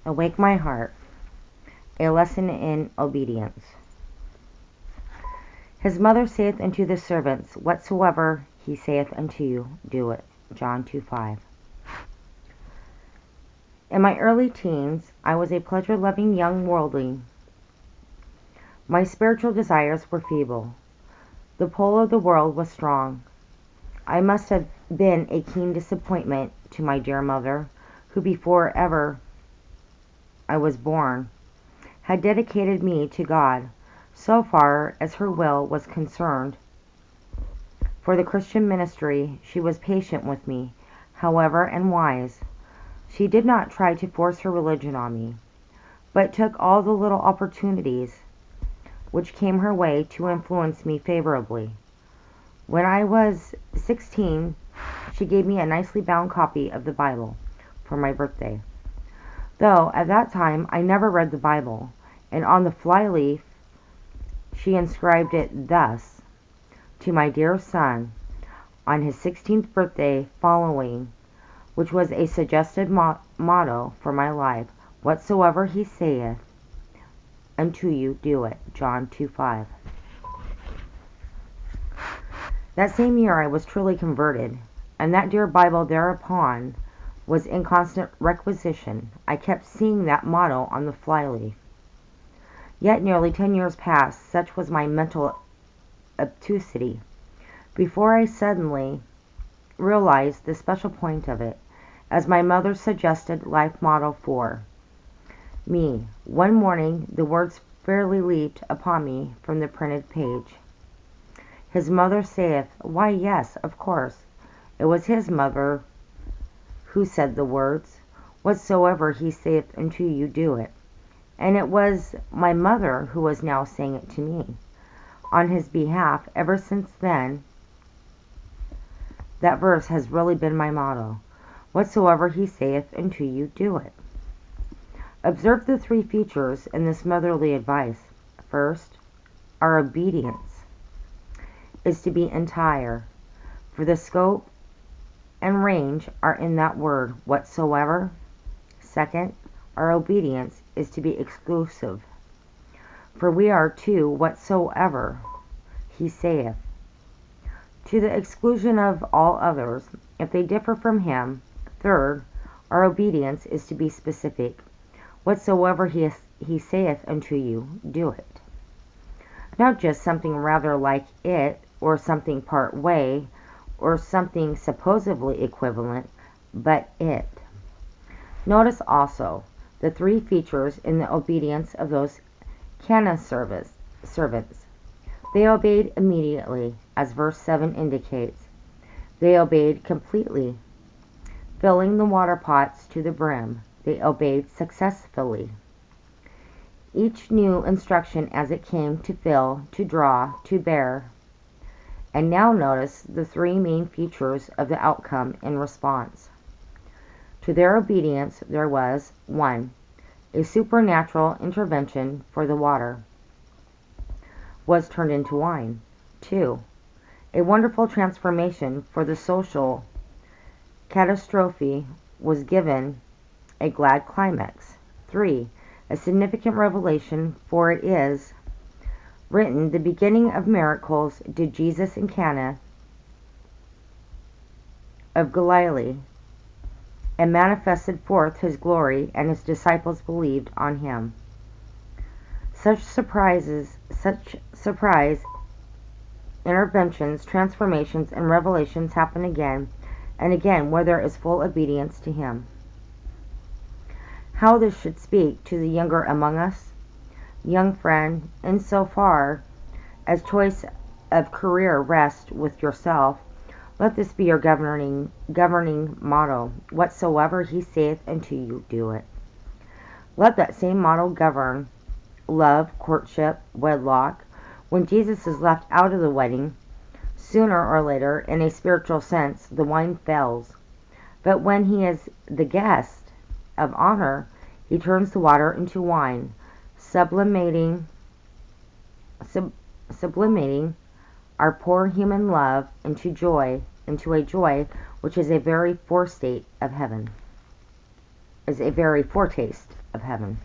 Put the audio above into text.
Awake my heart. A lesson in obedience. His mother saith unto the servants, Whatsoever he saith unto you, do it. John 2:5. In my early teens, I was a pleasure-loving young worldling. My spiritual desires were feeble. The pull of the world was strong. I must have been a keen disappointment to my dear mother, who before ever I was born, had dedicated me to God, so far as her will was concerned. For the Christian ministry, she was patient with me, however, and wise. She did not try to force her religion on me, but took all the little opportunities which came her way to influence me favorably. When I was 16, she gave me a nicely bound copy of the Bible for my birthday. Though at that time I never read the Bible, and on the flyleaf she inscribed it thus: To my dear son, on his 16th birthday following, which was a suggested motto for my life, Whatsoever he saith unto you, do it. John 2:5. That same year I was truly converted, and that dear Bible thereupon was in constant requisition. I kept seeing that motto on the flyleaf. Yet nearly 10 years passed, such was my mental obtusity, before I suddenly realized the special point of it, as my mother's suggested life motto for me. One morning the words fairly leaped upon me from the printed page. His mother saith, why, yes, of course. It was his mother who said the words, Whatsoever he saith unto you, do it. And it was my mother who was now saying it to me, on his behalf. Ever since then, that verse has really been my motto. Whatsoever he saith unto you, do it. Observe the three features in this motherly advice. First, our obedience is to be entire, for the scope and range are in that word, whatsoever. Second, our obedience is to be exclusive, for we are to whatsoever he saith, to the exclusion of all others, if they differ from him. Third, our obedience is to be specific. Whatsoever he saith unto you, do it. Not just something rather like it, or something part way, or something supposedly equivalent, but it. Notice also the three features in the obedience of those Cana servants. They obeyed immediately, as verse 7 indicates. They obeyed completely, filling the water pots to the brim. They obeyed successfully. Each new instruction as it came to fill, to draw, to bear. And now notice the three main features of the outcome in response. To their obedience there was 1. A supernatural intervention, for the water was turned into wine. 2. A wonderful transformation, for the social catastrophe was given a glad climax. 3. A significant revelation, for it is written, the beginning of miracles did Jesus in Cana of Galilee, and manifested forth his glory, and his disciples believed on him. Such surprise interventions, transformations, and revelations happen again and again where there is full obedience to him. How this should speak to the younger among us. Young friend, in so far as choice of career rests with yourself, let this be your governing motto. Whatsoever he saith unto you, do it. Let that same motto govern love, courtship, wedlock. When Jesus is left out of the wedding, sooner or later, in a spiritual sense, the wine fails. But when he is the guest of honor, he turns the water into wine, sublimating our poor human love into a joy which is a very foretaste of heaven. of heaven.